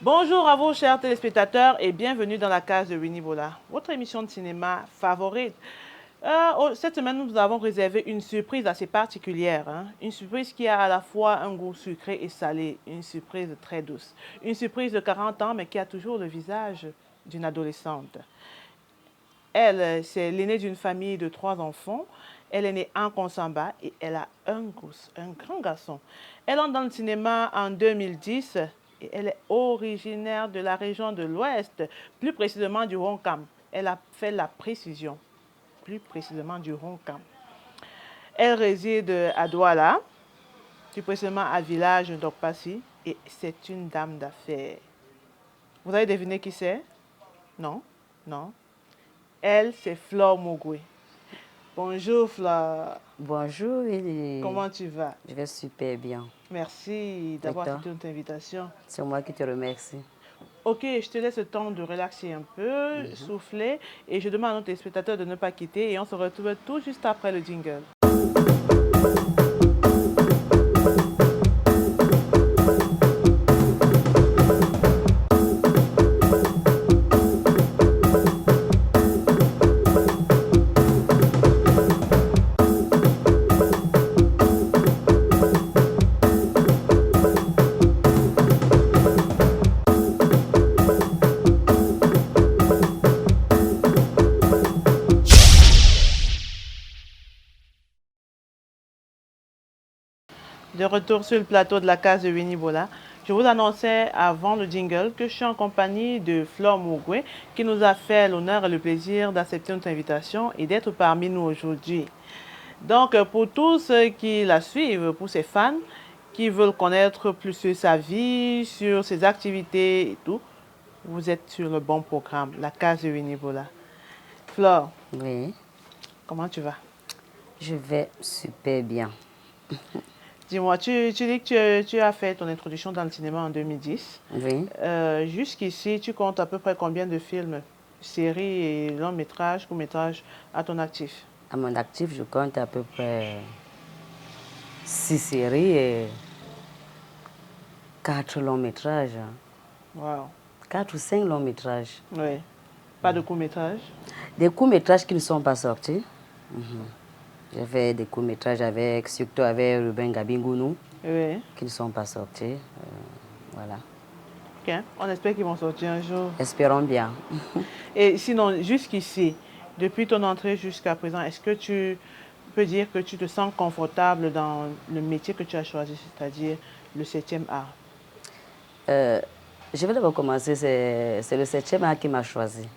Bonjour à vous, chers téléspectateurs, et bienvenue dans la case de Winnie Bola, votre émission de cinéma favorite. Cette semaine, nous avons réservé une surprise assez particulière, hein. Une surprise qui a à la fois un goût sucré et salé, une surprise très douce. Une surprise de 40 ans, mais qui a toujours le visage d'une adolescente. Elle, c'est l'aînée d'une famille de 3 enfants. Elle est née en Konsamba et elle a un grand garçon. Elle entre dans le cinéma en 2010 et elle est originaire de la région de l'Ouest, plus précisément du Ronkam. Elle a fait la précision, plus précisément du Ronkam. Elle réside à Douala, plus précisément à village d'Okpassi, et c'est une dame d'affaires. Vous avez deviné qui c'est? Non? Non? Elle, c'est Flore Mogwe. Bonjour Flore. Bonjour, Comment tu vas? Je vais super bien. Merci d'avoir accepté notre invitation. C'est moi qui te remercie. Ok, je te laisse le temps de relaxer un peu, souffler, et je demande à nos téléspectateurs de ne pas quitter, et on se retrouve tout juste après le jingle. De retour sur le plateau de la case de Winnie Bola, je vous annonçais avant le jingle que je suis en compagnie de Flore Mogwe qui nous a fait l'honneur et le plaisir d'accepter notre invitation et d'être parmi nous aujourd'hui. Donc, pour tous ceux qui la suivent, pour ses fans qui veulent connaître plus sur sa vie, sur ses activités et tout, vous êtes sur le bon programme, la case de Winnie Bola. Flore, Oui. comment tu vas? Je vais super bien. Dis-moi, tu dis que tu as fait ton introduction dans le cinéma en 2010. Oui. Jusqu'ici, tu comptes à peu près combien de films, séries et longs métrages, courts métrages à ton actif? À mon actif, je compte à peu près 6 séries et 4 longs métrages. Wow. 4 ou 5 longs métrages. Oui. Pas de courts métrages? Des courts métrages qui ne sont pas sortis. J'ai fait des courts métrages surtout avec Ruben Gabingounou, Oui. qui ne sont pas sortis. Voilà. Ok. On espère qu'ils vont sortir un jour. Espérons bien. Et sinon, jusqu'ici, depuis ton entrée jusqu'à présent, est-ce que tu peux dire que tu te sens confortable dans le métier que tu as choisi, c'est-à-dire le 7e art? Je vais d'abord commencer, c'est le 7e art qui m'a choisi.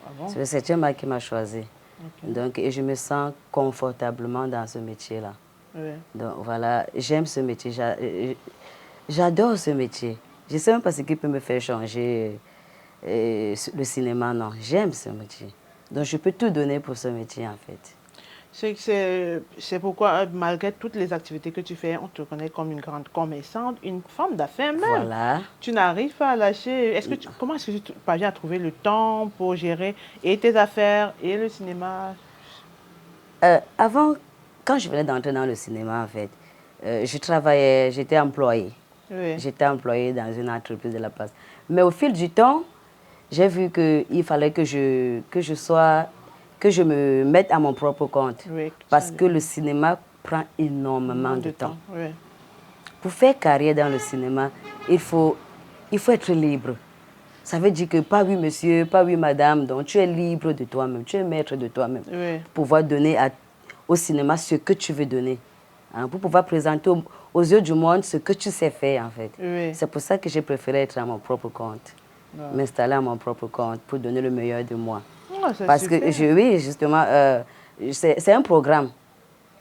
Ah bon? C'est le 7e art qui m'a choisi. Ok. Donc, et je me sens confortablement dans ce métier-là. Oui. Donc voilà, j'aime ce métier, j'adore ce métier. Je ne sais même pas ce qui peut me faire changer le cinéma, non. J'aime ce métier. Donc je peux tout donner pour ce métier en fait. C'est pourquoi, malgré toutes les activités que tu fais, on te connaît comme une grande commerçante, une femme d'affaires même. Voilà. Tu n'arrives pas à lâcher. Comment est-ce que tu parviens à trouver le temps pour gérer et tes affaires et le cinéma? Avant, quand je venais d'entrer dans le cinéma en fait, je travaillais, j'étais employée. Oui. J'étais employée dans une entreprise de la place. Mais au fil du temps, j'ai vu qu'il fallait que je me mette à mon propre compte. Oui, Parce que le cinéma prend énormément de temps. Oui. Pour faire carrière dans le cinéma, il faut être libre. Ça veut dire que pas oui monsieur, pas oui madame, donc tu es libre de toi-même, tu es maître de toi-même. Oui. Pour pouvoir donner au cinéma ce que tu veux donner. Hein, pour pouvoir présenter aux yeux du monde ce que tu sais faire en fait. Oui. C'est pour ça que j'ai préféré être à mon propre compte. M'installer à mon propre compte pour donner le meilleur de moi. Oh, Parce super. que oui, justement, c'est un programme.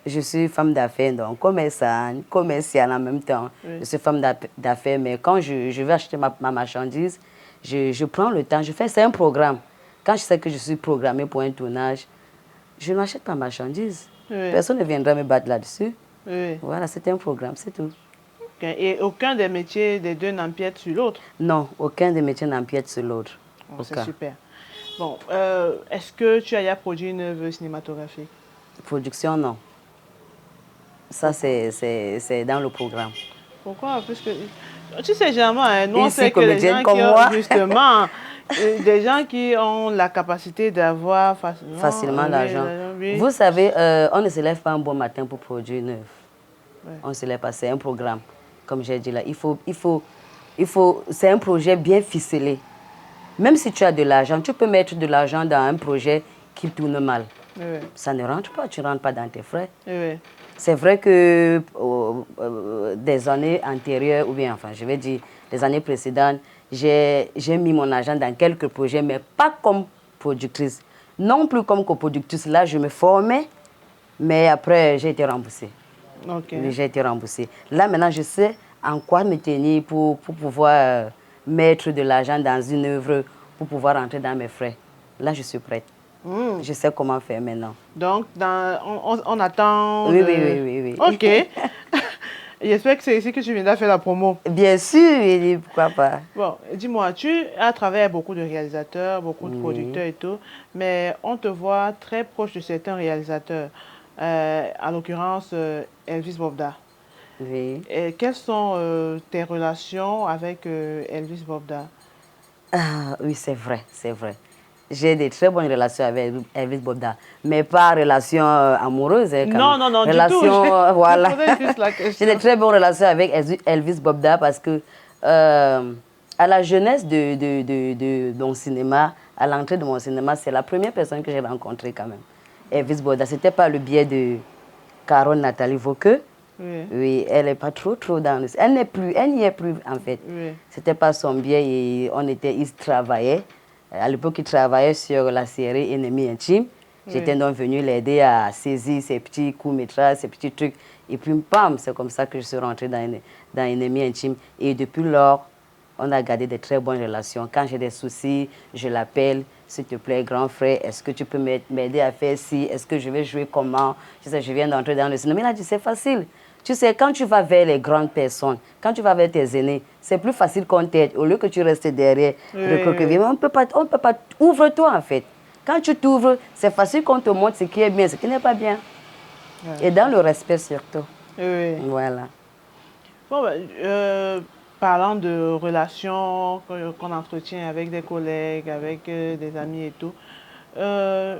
Je suis femme d'affaires, donc commerciale en même temps. Oui. Je suis femme d'affaires, mais quand je vais acheter ma marchandise, je prends le temps, c'est un programme. Quand je sais que je suis programmée pour un tournage, je n'achète pas ma marchandise. Oui. Personne ne viendra me battre là-dessus. Oui. Voilà, c'est un programme, c'est tout. Okay. Et aucun des métiers des deux n'empiète sur l'autre? Non, aucun des métiers n'empiète sur l'autre. Oh, c'est super. Bon, est-ce que tu as déjà produit une œuvre cinématographique? Production, non. Ça, c'est dans le programme. Pourquoi? Parce que Tu sais, généralement, hein, nous, on Une sait que les comédienne gens comme qui ont, moi. justement, des gens qui ont la capacité d'avoir facilement, Facilement l'argent. oui, Vous savez, on ne se lève pas un bon matin pour produire une œuvre. ouais. On se lève pas, c'est un programme. Comme j'ai dit là, c'est un projet bien ficelé. Même si tu as de l'argent, tu peux mettre de l'argent dans un projet qui tourne mal. Oui, oui, Ça ne rentre pas, tu ne rentres pas dans tes frais. oui, oui. C'est vrai que des années antérieures, ou bien, enfin, je vais dire, des années précédentes, j'ai mis mon argent dans quelques projets, mais pas comme productrice. Non plus comme coproductrice. Là, je me formais, mais après, j'ai été remboursée. Ok. Oui, j'ai été remboursée. Là, maintenant, je sais en quoi me tenir pour pouvoir mettre de l'argent dans une œuvre, pour pouvoir rentrer dans mes frais. Là, je suis prête. Hmm. Je sais comment faire maintenant. Donc, on attend Oui, oui, de... oui, oui, oui. Ok. J'espère que c'est ici que tu viendras faire la promo. Bien sûr, Élie, pourquoi pas. Bon, dis-moi, tu as travaillé avec beaucoup de réalisateurs, beaucoup de Oui, producteurs et tout, mais on te voit très proche de certains réalisateurs, en l'occurrence Elvis Bovda. oui. Et quelles sont tes relations avec Elvis Bovda? Ah, oui, c'est vrai, c'est vrai. J'ai des très bonnes relations avec Elvis Bobda, mais pas relation amoureuse hein, quand même. Non, non, non, du tout. Relation, Je voilà. posais juste la J'ai des question. très bonnes relations avec Elvis Bobda parce que à la jeunesse de mon cinéma, à l'entrée de mon cinéma, c'est la première personne que j'ai rencontrée quand même. Elvis Bobda, c'était par le biais de Carole Nathalie Vauqueux. Oui, Oui, elle n'est pas trop dans le... Elle n'y est plus en fait. oui, C'était pas son biais et il travaillait. À l'époque, il travaillait sur la série Ennemi intime. oui. J'étais donc venue l'aider à saisir ses petits courts-métrages, ses petits trucs. Et puis, pam, c'est comme ça que je suis rentrée dans Ennemi intime. Et depuis lors, on a gardé de très bonnes relations. Quand j'ai des soucis, je l'appelle. S'il te plaît, grand frère, est-ce que tu peux m'aider à faire ci? Est-ce que je vais jouer comment? Je sais, je viens d'entrer dans le cinéma. Il a dit, c'est facile. Tu sais, quand tu vas vers les grandes personnes, quand tu vas vers tes aînés, c'est plus facile qu'on t'aide. Au lieu que tu restes derrière, Oui, recroquevillé. oui. On ne peut pas. Ouvre-toi, en fait. Quand tu t'ouvres, c'est facile qu'on te montre ce qui est bien, ce qui n'est pas bien. Ouais, Et dans le respect surtout. oui, oui. Voilà. Bon, ben, parlant de relations qu'on entretient avec des collègues, avec des amis et tout, euh,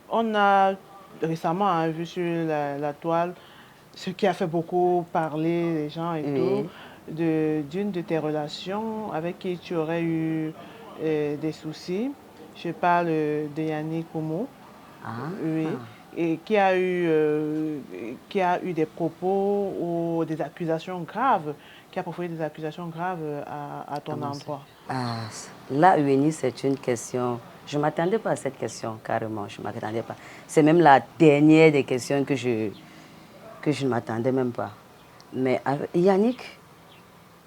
on a récemment hein, vu sur la toile ce qui a fait beaucoup parler les gens et tout, Oui. d'une de tes relations avec qui tu aurais eu des soucis. Je parle de Yannick Oumo, oui, Ah. et qui a eu des propos ou des accusations graves, qui a proféré des accusations graves à ton Comment ça? endroit. Ah, là, Eugénie, c'est une question. Je ne m'attendais pas à cette question, carrément. Je ne m'attendais pas. C'est même la dernière des questions que je ne m'attendais même pas. Mais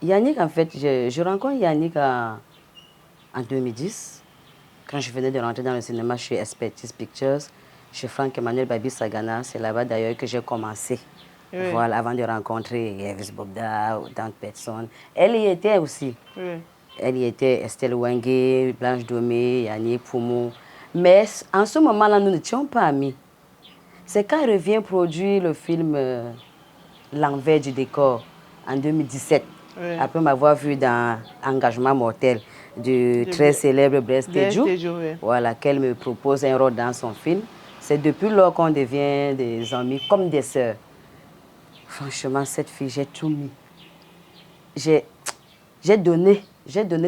Yannick, en fait, je rencontre Yannick en 2010, quand je venais de rentrer dans le cinéma chez Expertise Pictures, chez Franck-Emmanuel Babi Sagana. C'est là-bas d'ailleurs que j'ai commencé. Oui, Voilà, avant de rencontrer Elvis Bobda ou d'autres personnes. Elle y était aussi. oui, Elle y était, Estelle Wenge, Blanche Domé, Yannick Poumou. Mais en ce moment-là, nous n'étions pas amis. C'est quand elle revient produire le film L'envers du décor en 2017, oui. après m'avoir vu dans Engagement mortel du De très célèbre Blaise Blaise Tédjou, Tédjou, oui. voilà, qu'elle me propose un rôle dans son film. C'est depuis lors qu'on devient des amis, comme des sœurs. Franchement, cette fille, j'ai tout mis. J'ai j'ai donné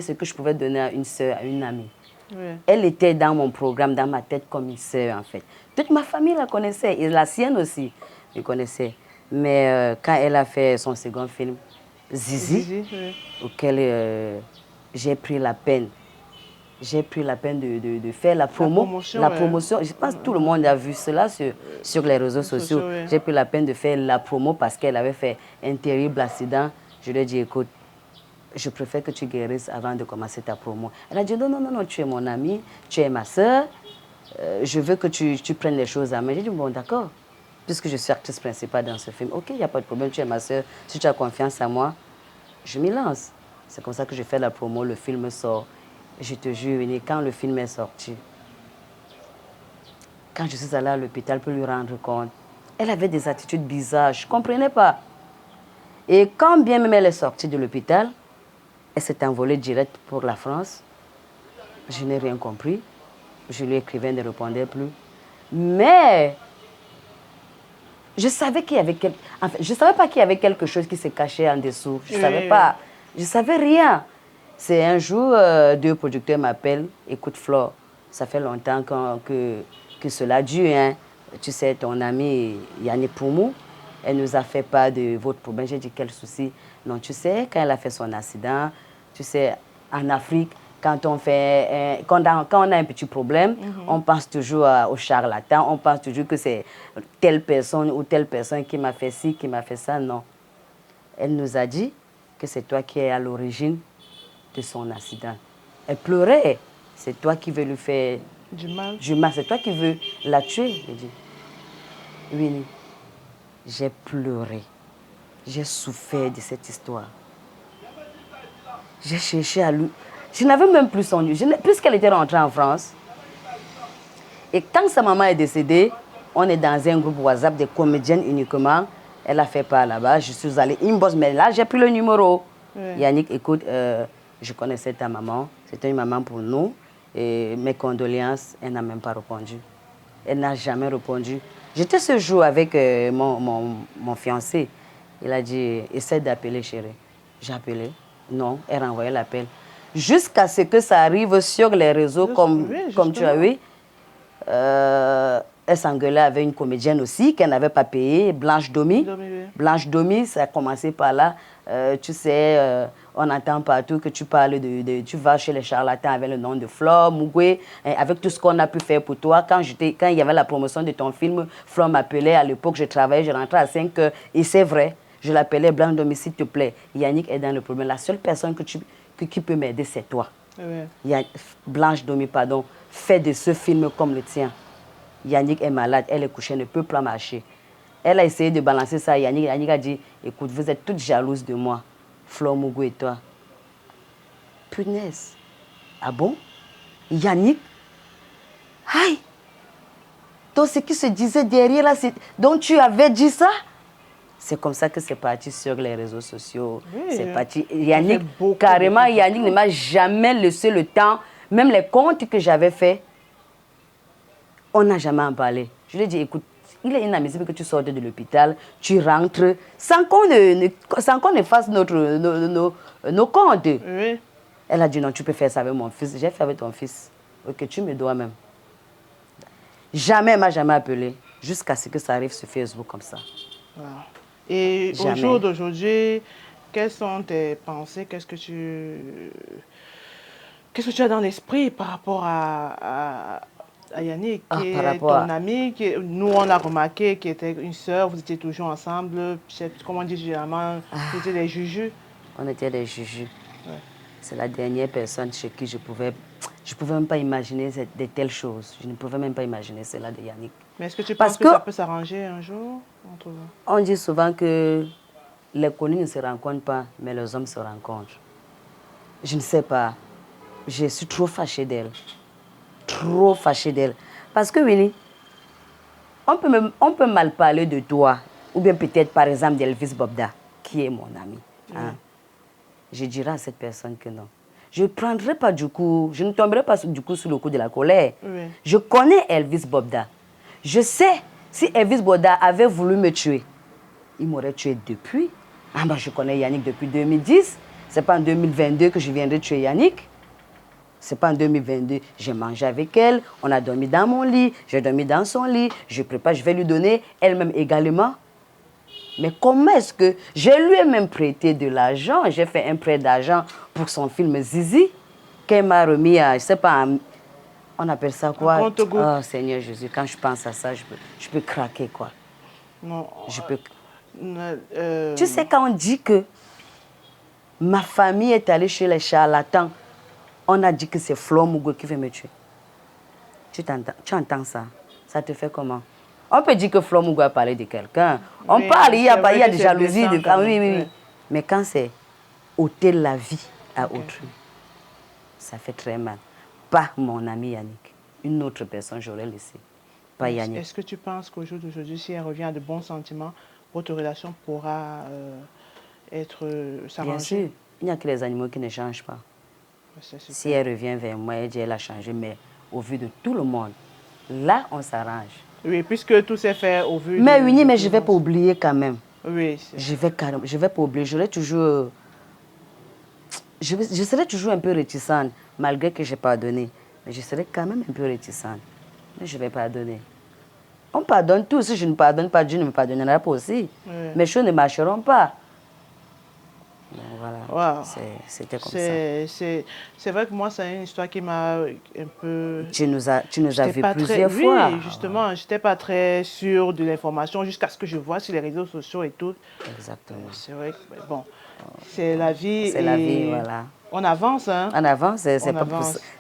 ce que je pouvais donner à une sœur, à une amie. Oui. Elle était dans mon programme, dans ma tête comme une sœur, en fait. Toute ma famille la connaissait, et la sienne aussi me connaissait. Mais quand elle a fait son second film, Zizi, Zizi, oui. auquel j'ai pris la peine de faire la La promo. promotion, La oui. promotion, je pense que tout le monde a vu cela sur les réseaux sociaux. Sociaux, oui. J'ai pris la peine de faire la promo parce qu'elle avait fait un terrible accident. Je lui ai dit, écoute, je préfère que tu guérisses avant de commencer ta promo. Elle a dit, non, non, non, non, tu es mon amie, tu es ma soeur, je veux que tu prennes les choses à main. J'ai dit, bon, d'accord, puisque je suis actrice principale dans ce film, ok, il n'y a pas de problème, tu es ma soeur, si tu as confiance en moi, je m'y lance. C'est comme ça que je fais la promo, le film sort. Je te jure, quand le film est sorti, quand je suis allée à l'hôpital pour lui rendre compte, elle avait des attitudes bizarres, je ne comprenais pas. Et quand bien même elle est sortie de l'hôpital, elle s'est envolée direct pour la France. Je n'ai rien compris. Je lui écrivais, elle ne répondait plus. Mais je savais qu'il y avait enfin, je savais pas qu'il y avait quelque chose qui se cachait en dessous. Je savais pas. Je savais rien. C'est un jour, deux producteurs m'appellent. Écoute, Flore, ça fait longtemps que cela dure. Hein. Tu sais, ton ami Yannick Poumou, elle nous a fait part de votre problème. J'ai dit, quel souci? Non, tu sais, quand elle a fait son accident, tu sais, en Afrique, quand on a un petit problème, on pense toujours au charlatan, on pense toujours que c'est telle personne ou telle personne qui m'a fait ci, qui m'a fait ça. Non. Elle nous a dit que c'est toi qui es à l'origine de son accident. Elle pleurait. C'est toi qui veux lui faire du mal. C'est toi qui veux la tuer. J'ai dit, Winnie, j'ai pleuré. J'ai souffert de cette histoire. J'ai cherché à lui. Je n'avais même plus son numéro. Puisqu'elle était rentrée en France. Et quand sa maman est décédée, on est dans un groupe WhatsApp des comédiennes uniquement. Elle a fait part là-bas. Je suis allée inbox, mais là, j'ai pris le numéro. Oui. Yannick, écoute, je connaissais ta maman. C'était une maman pour nous. Et mes condoléances, elle n'a même pas répondu. Elle n'a jamais répondu. J'étais ce jour avec mon fiancé. Il a dit, essaie d'appeler chérie. J'ai appelé. Non, elle a renvoyé l'appel. Jusqu'à ce que ça arrive sur les réseaux, comme tu as vu. Elle s'engueulait avec une comédienne aussi qu'elle n'avait pas payée, Blanche Domi. Blanche Domi, ça a commencé par là. Tu sais, on entend partout que tu parles tu vas chez les charlatans avec le nom de Flore Mougoué, avec tout ce qu'on a pu faire pour toi. Quand il y avait la promotion de ton film, Flore m'appelait. À l'époque, je travaillais, je rentrais à 5 heures. Et c'est vrai, je l'appelais Blanche Domi, s'il te plaît. Yannick est dans le problème. La seule personne qui peut m'aider, c'est toi. Blanche Domi, pardon, fais de ce film comme le tien. Yannick est malade, elle est couchée, elle ne peut pas marcher. Elle a essayé de balancer ça à Yannick. Yannick a dit, écoute, vous êtes toutes jalouses de moi, Flore Mougou et toi. Punaise. Ah bon? Yannick? Aïe! Donc ce qui se disait derrière là, donc tu avais dit ça? C'est comme ça que c'est parti sur les réseaux sociaux. Oui, c'est parti. Yannick, carrément, Yannick ne m'a jamais laissé le temps. Même les comptes que j'avais faits, on n'a jamais en parlé. Je lui ai dit, écoute, il est inadmissible que tu sortes de l'hôpital, tu rentres, sans qu'on ne fasse nos comptes. Oui. Elle a dit, non, tu peux faire ça avec mon fils. J'ai fait avec ton fils. Ok, tu me dois même. Jamais, elle ne m'a jamais appelé, jusqu'à ce que ça arrive sur Facebook comme ça. Wow. Et au jour d'aujourd'hui, quelles sont tes pensées? Qu'est-ce que tu as dans l'esprit par rapport à Yannick, qui est ton ami, nous on l'a remarqué, qui était une sœur, vous étiez toujours ensemble, comment on dit généralement, vous étiez des jujus. On était des jujus. Ouais. C'est la dernière personne chez qui je pouvais même pas imaginer de telles choses. Je ne pouvais même pas imaginer cela de Yannick. Mais est-ce que tu penses que ça peut s'arranger un jour entre vous? On dit souvent que les connus ne se rencontrent pas, mais les hommes se rencontrent. Je ne sais pas. Je suis trop fâchée d'elle. Trop fâchée d'elle. Parce que, Winnie, on peut mal parler de toi, ou bien peut-être, par exemple, d'Elvis Bobda, qui est mon ami. Hein? Je dirai à cette personne que non. Je ne prendrai pas du coup, je ne tomberai pas du coup sous le coup de la colère. Oui. Je connais Elvis Bobda. Je sais, si Elvis Bobda avait voulu me tuer, il m'aurait tué depuis. Ah ben, je connais Yannick depuis 2010. Ce n'est pas en 2022 que je viendrai tuer Yannick. Ce n'est pas en 2022. J'ai mangé avec elle, on a dormi dans mon lit, j'ai dormi dans son lit, je prépare, je vais lui donner elle-même également. Mais comment est-ce que... Je lui ai même prêté de l'argent. J'ai fait un prêt d'argent pour son film Zizi, qu'elle m'a remis à, je ne sais pas, on appelle ça quoi? Oh Seigneur Jésus, quand je pense à ça, je peux craquer quoi. Non. Je peux... Tu sais, quand on dit que ma famille est allée chez les charlatans, on a dit que c'est Flore Mougoué qui veut me tuer. Tu entends ça? Ça te fait comment? On peut dire que Flore Mougoué a parlé de quelqu'un. On parle, il y a des jalousies. Oui. Mais quand c'est ôter la vie à autrui, ça fait très mal. Pas mon ami Yannick. Une autre personne, j'aurais laissé. Pas Yannick. Est-ce que tu penses qu'au jour d'aujourd'hui, si elle revient à de bons sentiments, votre relation pourra s'arranger. Bien sûr, il n'y a que les animaux qui ne changent pas. Si elle revient vers moi, elle dit elle a changé, mais au vu de tout le monde, là, on s'arrange. Oui, puisque tout s'est fait au vu mais de... Winnie, mais je ne vais pas oublier quand même. Oui. Je vais pas oublier. J'aurai toujours... Je serai toujours un peu réticente, malgré que j'ai pardonné. Mais je serai quand même un peu réticente. Mais je vais pardonner. On pardonne tout. Si je ne pardonne pas, Dieu ne me pardonnera pas aussi. Oui. Mes choses ne marcheront pas. Donc voilà, Wow. c'était comme ça. C'est vrai que moi, c'est une histoire qui m'a un peu... Tu nous as vu plusieurs Oui, fois. justement, je n'étais pas très sûre de l'information jusqu'à ce que je vois sur les réseaux sociaux et tout. Exactement. C'est vrai que, bon, c'est la vie. C'est la vie, voilà. On avance, hein. On avance,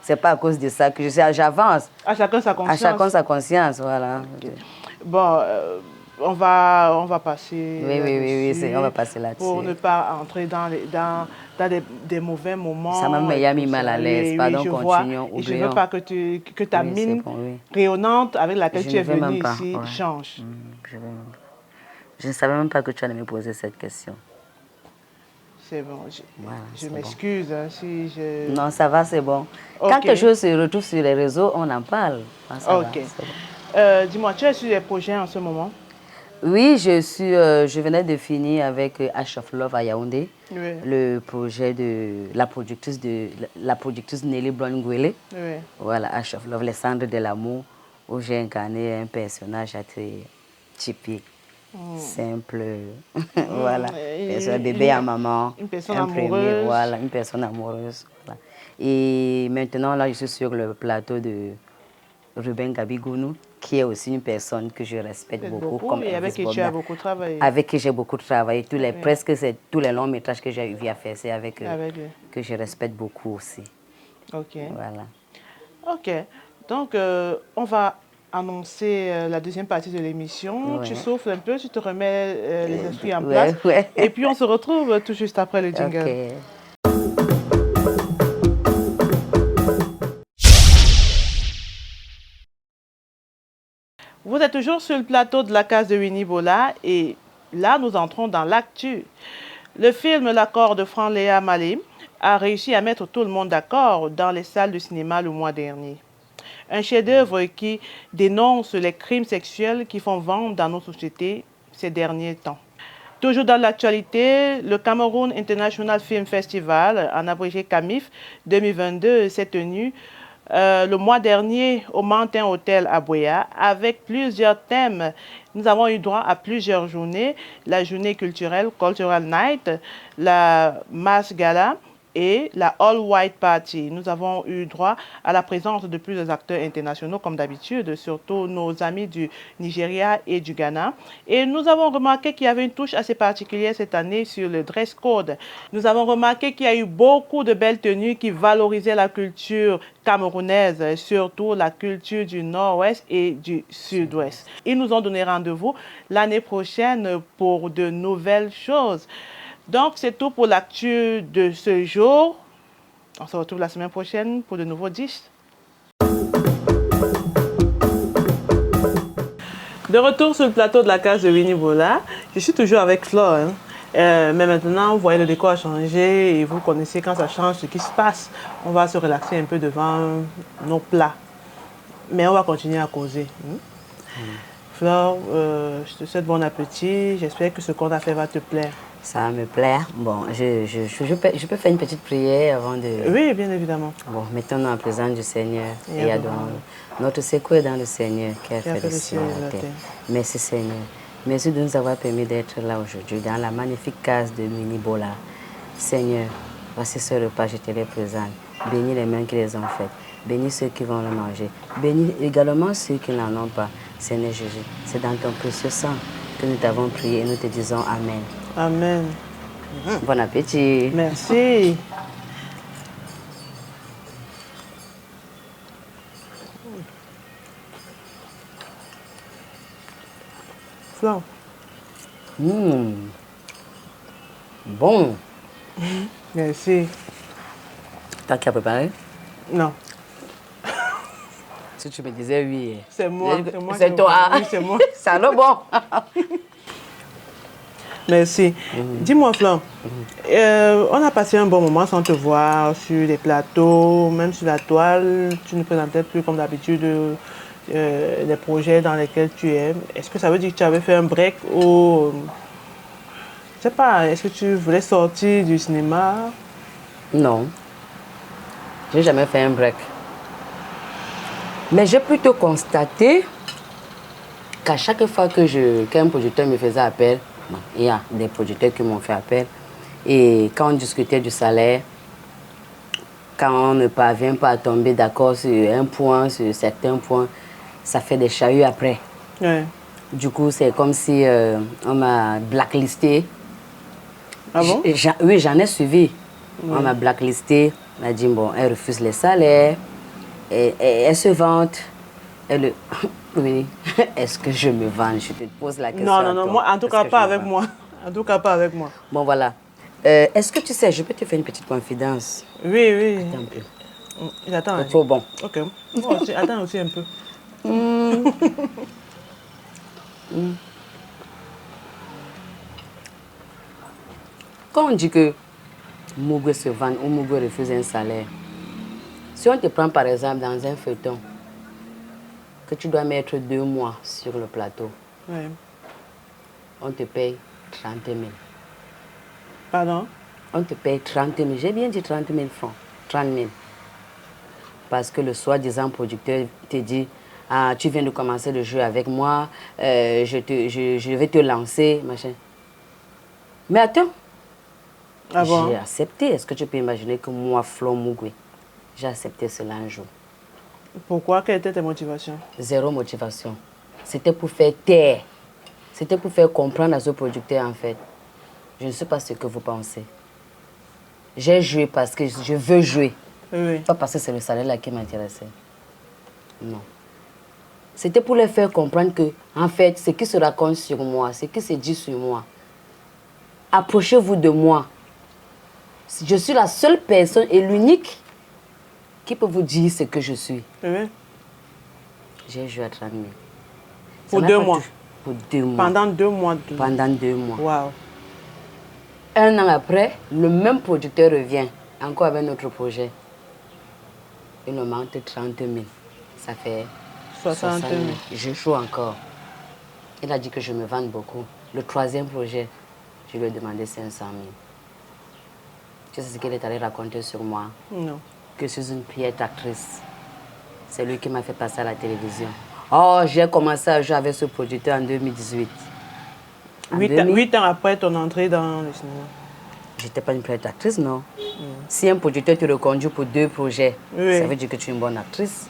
c'est pas à cause de ça que j'avance. À chacun sa conscience. À chacun sa conscience, voilà. Okay. Bon, on va passer oui, on va passer là-dessus. Pour ne pas entrer dans des mauvais moments. Ça m'a mis mal à l'aise. Oui, pardon, je continuons, vois. Et je ne veux pas que ta mine bon, rayonnante avec laquelle tu es venue ici change. Je ne savais même pas que tu allais me poser cette question. C'est bon. Je m'excuse hein, si je... Non, ça va, c'est bon. Okay. Quand quelque chose se retrouve sur les réseaux, on en parle. Ça ok. Va, dis-moi, tu es sur des projets en ce moment? Oui, je venais de finir avec Ash of Love à Yaoundé, oui. Le projet de la productrice Nelly Blonguele. Oui. Voilà, Ash of Love, les cendres de l'amour, où j'ai incarné un personnage assez typique. Simple, voilà, un bébé à maman, une personne amoureuse. Voilà, une personne amoureuse. Voilà. Et maintenant, là, je suis sur le plateau de Ruben Gabigounou, qui est aussi une personne que je respecte beaucoup. Comme et avec qui tu as beaucoup travaillé. Avec qui j'ai beaucoup travaillé. Presque tous les longs métrages que j'ai eu à faire, c'est avec eux que je respecte beaucoup aussi. Ok. Voilà. Ok. Donc, on va annoncer la deuxième partie de l'émission. Tu souffles un peu, tu te remets les esprits en place. Et puis, on se retrouve tout juste après le jingle. Okay. Vous êtes toujours sur le plateau de la case de Winnie Bola et là, nous entrons dans l'actu. Le film L'accord de Franck Léa Malim a réussi à mettre tout le monde d'accord dans les salles de cinéma le mois dernier. Un chef-d'œuvre qui dénonce les crimes sexuels qui font vendre dans nos sociétés ces derniers temps. Toujours dans l'actualité, le Cameroun International Film Festival, en abrégé CAMIF 2022, s'est tenu le mois dernier au Mountain Hotel à Boya avec plusieurs thèmes. Nous avons eu droit à plusieurs journées, la journée culturelle, Cultural Night, la Mass Gala et la All White Party. Nous avons eu droit à la présence de plusieurs acteurs internationaux, comme d'habitude, surtout nos amis du Nigeria et du Ghana. Et nous avons remarqué qu'il y avait une touche assez particulière cette année sur le dress code. Nous avons remarqué qu'il y a eu beaucoup de belles tenues qui valorisaient la culture camerounaise, surtout la culture du nord-ouest et du sud-ouest. Ils nous ont donné rendez-vous l'année prochaine pour de nouvelles choses. Donc, c'est tout pour l'actu de ce jour. On se retrouve la semaine prochaine pour de nouveaux disques. De retour sur le plateau de la case de Winnie Bola, je suis toujours avec Flore. Hein. Mais maintenant, vous voyez, le décor a changé et vous connaissez quand ça change ce qui se passe. On va se relaxer un peu devant nos plats. Mais on va continuer à causer. Flore, je te souhaite bon appétit. J'espère que ce qu'on a fait va te plaire. Ça va me plaire. Bon, je peux faire une petite prière avant de... Oui, bien évidemment. Bon, mettons-nous en présence du Seigneur et adorons-le. Notre secours est dans le Seigneur qui a fait le ciel et la terre. Merci Seigneur. Merci de nous avoir permis d'être là aujourd'hui dans la magnifique case de Winnie Bola. Seigneur, voici ce repas, je te les présente. Bénis les mains qui les ont faites. Bénis ceux qui vont le manger. Bénis également ceux qui n'en ont pas. Seigneur Jésus, c'est dans ton précieux sang que nous t'avons prié et nous te disons Amen. Amen. Bon appétit. Merci. Flore. Bon. Merci. Toi qui as préparé? Non. Si tu me disais oui. C'est moi. C'est toi. Oui, c'est moi. Ça le bon. Merci. Dis-moi, Flore, on a passé un bon moment sans te voir sur les plateaux, même sur la toile. Tu ne présentais plus comme d'habitude les projets dans lesquels tu es. Est-ce que ça veut dire que tu avais fait un break ou, je sais pas, est-ce que tu voulais sortir du cinéma? Non, j'ai jamais fait un break. Mais j'ai plutôt constaté qu'à chaque fois qu'un producteur me faisait appel, bon, il y a des producteurs qui m'ont fait appel, et quand on discutait du salaire, quand on ne parvient pas à tomber d'accord sur un point, sur certains points, ça fait des chahuts après. Ouais. Du coup, c'est comme si on m'a blacklisté. Ah bon? Oui, j'en ai suivi. On m'a blacklisté. On m'a dit, bon, elle refuse les salaires. Et elle se vante. Elle... Oui, est-ce que je me vante? Je te pose la question. Non, non, non, moi, en tout cas, pas avec moi. En tout cas, pas avec moi. Bon, voilà. Est-ce que tu sais, je peux te faire une petite confidence? Oui, oui. Attends un peu. J'attends. C'est trop bon. Ok. Moi aussi, attends aussi un peu. Quand on dit que Mougou se vend ou Mougou refuse un salaire, si on te prend par exemple dans un feuilleton, que tu dois mettre 2 mois sur le plateau, Ouais. on te paye 30 000. Pardon? On te paye 30 000. J'ai bien dit 30 000 francs. 30 000. Parce que le soi-disant producteur te dit, ah, tu viens de commencer le jeu avec moi, je vais te lancer, machin. Mais attends, Ah bon? j'ai accepté. Est-ce que tu peux imaginer que moi, Flo Mougoué, j'ai accepté cela un jour? Pourquoi? Quelles étaient tes motivations? Zéro motivation. C'était pour faire taire. C'était pour faire comprendre à ce producteur, en fait. Je ne sais pas ce que vous pensez. J'ai joué parce que je veux jouer. Oui. Pas parce que c'est le salaire là qui m'intéressait. Non. C'était pour leur faire comprendre que, en fait, ce qui se raconte sur moi, ce qui se dit sur moi, approchez-vous de moi. Je suis la seule personne et l'unique qui peut vous dire ce que je suis. Oui. J'ai joué à 30 000. Pour 2 mois? Pour 2 mois. Pendant 2 mois? Pendant 2 mois. Waouh. Un an après, le même producteur revient, encore avec notre projet. Il nous manque 30 000. Ça fait 60 000. Je joue encore. Il a dit que je me vende beaucoup. Le 3e projet, je lui ai demandé 500 000. Tu sais ce qu'il est allé raconter sur moi? Non. Que je suis une piètre actrice. C'est lui qui m'a fait passer à la télévision. Oh, j'ai commencé à jouer avec ce producteur en 2018. 8 ans après ton entrée dans le cinéma. J'étais pas une piètre actrice, non. Si un producteur te reconduit pour 2 projets, Oui. ça veut dire que tu es une bonne actrice.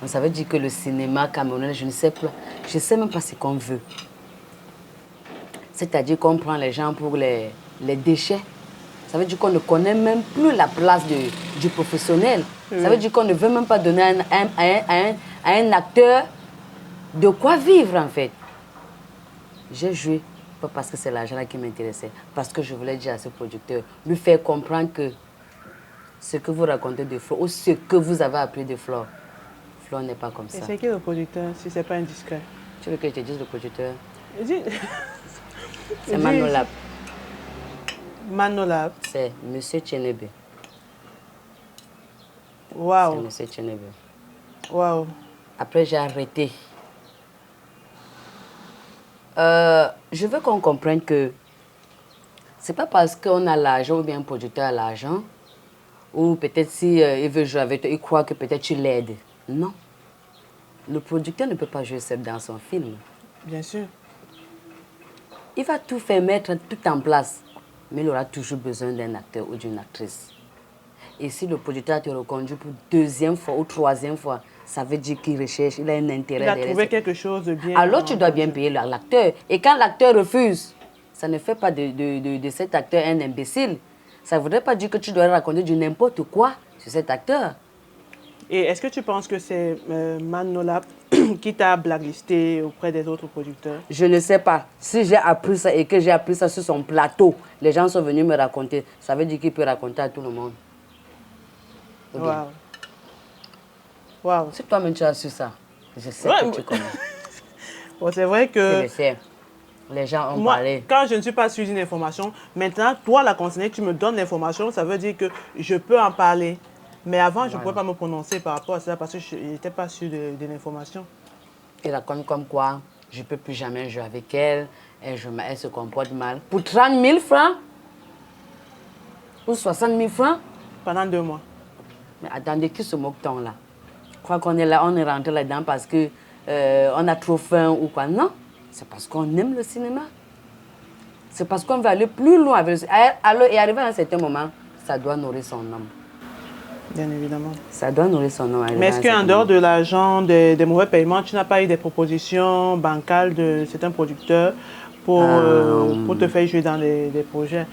Donc, ça veut dire que le cinéma camerounais, je ne sais pas. Je ne sais même pas ce qu'on veut. C'est-à-dire qu'on prend les gens pour les déchets. Ça veut dire qu'on ne connaît même plus la place du professionnel. Ça veut dire qu'on ne veut même pas donner à un acteur de quoi vivre, en fait. J'ai joué, pas parce que c'est l'argent qui m'intéressait, parce que je voulais dire à ce producteur, lui faire comprendre que ce que vous racontez de Flo, ou ce que vous avez appris de Flo, Flo n'est pas comme Et ça. c'est qui le producteur, si ce n'est pas indiscret? Tu veux que je te dise le producteur? C'est Dis- Manolab. Manolab. C'est M. Tchenebe. Waouh. C'est M. Tchenebe. Waouh. Après, j'ai arrêté. Je veux qu'on comprenne que c'est pas parce qu'on a l'argent ou bien un producteur a l'argent, ou peut-être si il veut jouer avec toi, il croit que peut-être tu l'aides. Non. Le producteur ne peut pas jouer seul dans son film. Bien sûr. Il va tout faire mettre tout en place, mais il aura toujours besoin d'un acteur ou d'une actrice. Et si le producteur te reconduit pour 2e fois ou 3e fois, ça veut dire qu'il recherche, il a un intérêt. Il a trouvé quelque chose de bien. Alors tu dois bien payer l'acteur. Et quand l'acteur refuse, ça ne fait pas de cet acteur un imbécile. Ça ne voudrait pas dire que tu dois raconter du n'importe quoi sur cet acteur. Et est-ce que tu penses que c'est Manolab qui t'a blacklisté auprès des autres producteurs? Je ne sais pas. Si j'ai appris ça et que j'ai appris ça sur son plateau, les gens sont venus me raconter. Ça veut dire qu'il peut raconter à tout le monde. Waouh. Waouh. Si toi-même tu as su ça, je sais que tu connais. Bon, c'est vrai que... Je le sais. Les gens ont Moi, parlé. quand je ne suis pas sûre d'une information, maintenant, toi, la concernée, tu me donnes l'information, ça veut dire que je peux en parler. Mais avant, je ne pouvais pas me prononcer par rapport à ça parce que je n'étais pas sûre de l'information. Il raconte comme quoi je ne peux plus jamais jouer avec elle. Elle se comporte mal. Pour 30 000 francs? Ou 60 000 francs? Pendant 2 mois. Mais attendez, qui se moque-t-on là? Je crois qu'on est là, on est rentré là-dedans parce que on a trop faim ou quoi? Non, c'est parce qu'on aime le cinéma. C'est parce qu'on veut aller plus loin avec le cinéma. Alors, et arrivé à un certain moment, ça doit nourrir son homme. Bien évidemment. Ça doit nourrir son homme. Mais est-ce qu'en dehors de l'argent, des mauvais paiements, tu n'as pas eu des propositions bancales de certains producteurs pour te faire jouer dans des projets?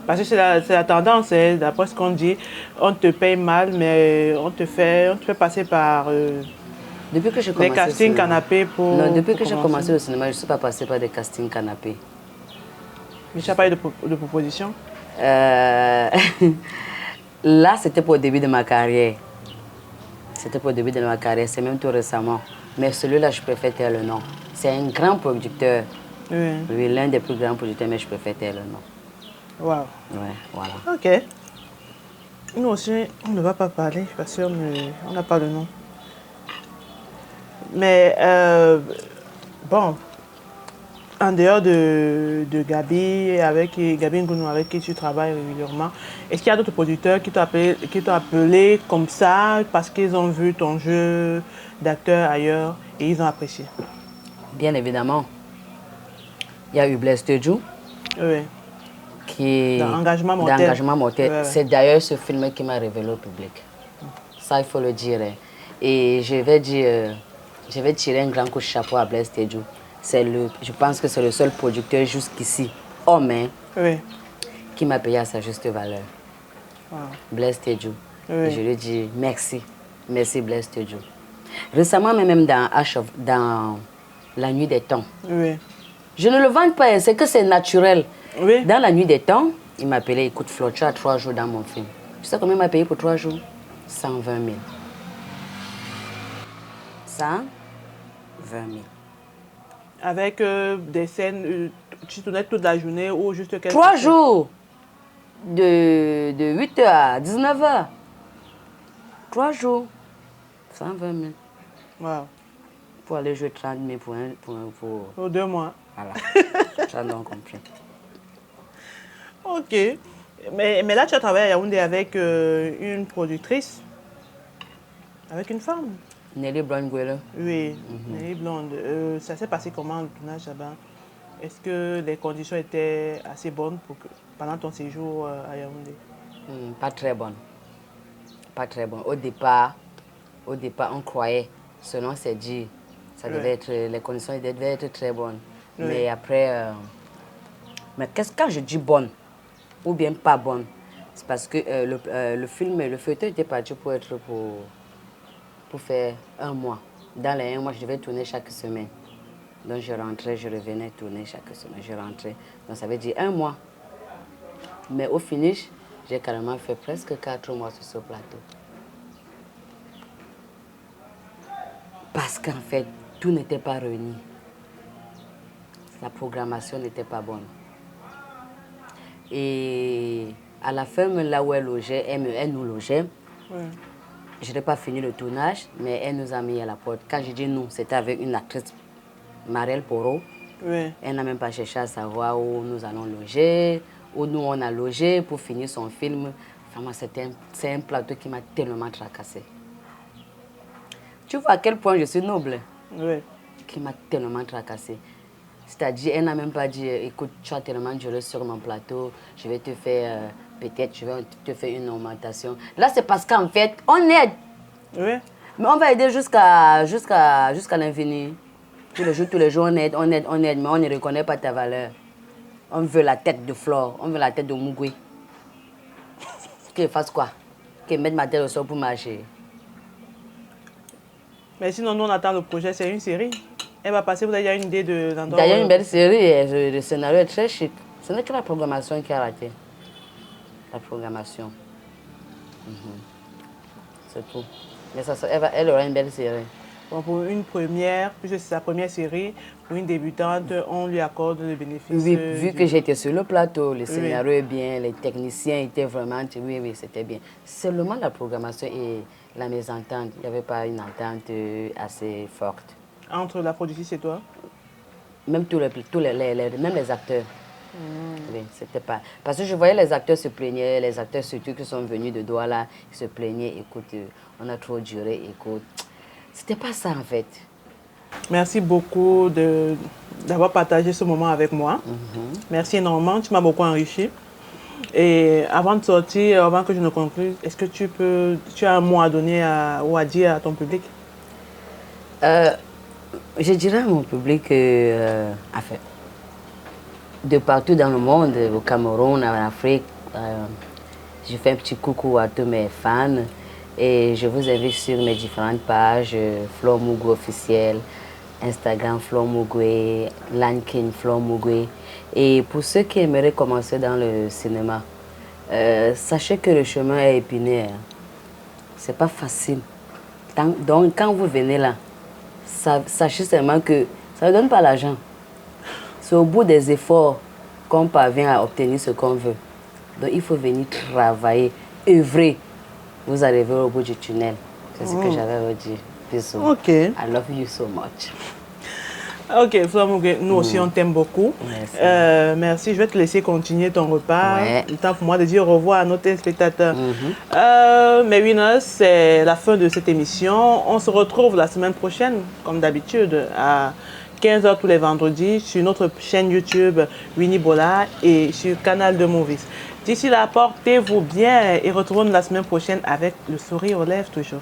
Parce que c'est la tendance, hein, d'après ce qu'on dit, on te paye mal, mais on te fait passer par depuis que j'ai des castings canapés pour... Non, depuis que j'ai commencer. commencé le cinéma, je ne suis pas passée par des castings canapés. Mais tu n'as pas eu de propositions? Là, c'était pour le début de ma carrière. C'était pour le début de ma carrière, c'est même tout récemment. Mais celui-là, je préfère taire le nom. C'est un grand producteur. Oui. Oui, l'un des plus grands producteurs, mais je préfère taire le nom. Wow. Ouais, voilà. Ok. Nous aussi, on ne va pas parler parce qu'on n'a pas le nom. Mais bon, en dehors de Gabi, avec Gabi Ngounou, avec qui tu travailles régulièrement, est-ce qu'il y a d'autres producteurs qui t'ont appelé comme ça parce qu'ils ont vu ton jeu d'acteur ailleurs et ils ont apprécié? Bien évidemment. Il y a eu Blaise Tedjou. Oui. Qui D'Engagement mortel. D'Engagement mortel. Ouais. C'est d'ailleurs ce film qui m'a révélé au public. Ça, il faut le dire. Hein. Et je vais tirer un grand coup de chapeau à Blaise Tedjou. Je pense que c'est le seul producteur jusqu'ici, homme, hein, Oui. qui m'a payé à sa juste valeur. Wow. Blaise Tedjou. Oui. Et je lui dis merci. Merci Blaise Tedjou. Récemment, même dans La Nuit des Temps. Oui. Je ne le vends pas, c'est que c'est naturel. Oui. Dans La Nuit des Temps, il m'a appelé, écoute Flo, tu as 3 jours dans mon film. Tu sais combien il m'a payé pour 3 jours? 120 000. 120 000. Avec des scènes, tu tournais toute la journée ou juste quelques 3 scènes? jours de 8h à 19h. 3 jours. 120 000. Wow. Pour aller jouer 30 000 Pour 2 mois. Voilà. Tu as donc compris. Ok. Mais là, tu as travaillé à Yaoundé avec une productrice, avec une femme. Nelly Blonde-Guele. Oui, Nelly Blonde. Ça s'est passé comment le tournage là-bas? Est-ce que les conditions étaient assez bonnes pendant ton séjour à Yaoundé? Pas très bonne. Pas très bonne. Au départ, on croyait, selon ses dires, les conditions devaient être très bonnes. Oui. Mais après, quand je dis bonne ou bien pas bonne, c'est parce que le feuilleton était parti pour faire 1 mois. Dans les 1 mois, je devais tourner chaque semaine. Donc je rentrais, je revenais tourner chaque semaine, je rentrais. Donc ça veut dire 1 mois. Mais au finish, j'ai carrément fait presque 4 mois sur ce plateau. Parce qu'en fait, tout n'était pas réuni. La programmation n'était pas bonne. Et à la ferme, là où elle logeait, elle nous logeait. Oui. Je n'ai pas fini le tournage, mais elle nous a mis à la porte. Quand je dis nous, c'était avec une actrice, Marielle Poro. Oui. Elle n'a même pas cherché à savoir où nous allons loger, où nous on a logé pour finir son film. Vraiment, c'est un plateau qui m'a tellement tracassé. Tu vois à quel point je suis noble? Oui. Qui m'a tellement tracassé. C'est-à-dire, elle n'a même pas dit, écoute, tu as tellement duré sur mon plateau, je vais te faire, peut-être, je vais te faire une augmentation. Là, c'est parce qu'en fait, on aide. Oui. Mais on va aider jusqu'à l'infini. Tous les jours, on aide, mais on ne reconnaît pas ta valeur. On veut la tête de Flore, on veut la tête de Mugwe. Qu'il fasse quoi? Qu'il mette ma tête au sol pour marcher. Mais sinon, nous, on attend le projet, c'est une série. Elle va passer, vous avez déjà une idée de l'endroit? D'ailleurs, une belle série, et le scénario est très chic. Ce n'est que la programmation qui a raté. La programmation. C'est tout. Mais elle aura une belle série. Bon, pour une première, puisque c'est sa première série, pour une débutante, on lui accorde le bénéfice. Oui, vu que j'étais sur le plateau, le scénario est bien, les techniciens étaient vraiment... Oui, oui, c'était bien. Seulement la programmation et la mésentente, il n'y avait pas une entente assez forte. Entre la productrice et toi? Même même les acteurs. Oui, c'était pas... Parce que je voyais les acteurs se plaignaient, les acteurs surtout qui sont venus de Douala, ils se plaignaient, écoute, on a trop duré, écoute. C'était pas ça en fait. Merci beaucoup d'avoir partagé ce moment avec moi. Merci énormément, tu m'as beaucoup enrichi. Et avant de sortir, avant que je ne conclue, est-ce que tu as un mot à donner ou à dire à ton public? Je dirais à mon public que, enfin, de partout dans le monde, au Cameroun, en Afrique, je fais un petit coucou à tous mes fans et je vous invite sur mes différentes pages, Flo Mugwe officiel, Instagram Flo Mugwe, Lankin Flo Mugwe. Et pour ceux qui aimeraient commencer dans le cinéma, sachez que le chemin est épineux. Hein. C'est pas facile. Donc quand vous venez là, sachez seulement que ça ne donne pas l'argent. C'est au bout des efforts qu'on parvient à obtenir ce qu'on veut. Donc il faut venir travailler, œuvrer. Vous arrivez au bout du tunnel. C'est ce que j'avais à vous dire. Bisous. Ok. I love you so much. Ok, Flo Mugwe, nous aussi on t'aime beaucoup. Merci. Merci, je vais te laisser continuer ton repas. Ouais. Le temps pour moi de dire au revoir à nos téléspectateurs. Mes winners, c'est la fin de cette émission. On se retrouve la semaine prochaine, comme d'habitude, à 15h tous les vendredis sur notre chaîne YouTube Winnie Bola et sur Canal de Movies. D'ici là, portez-vous bien et retrouvons-nous la semaine prochaine avec le sourire aux lèvres toujours.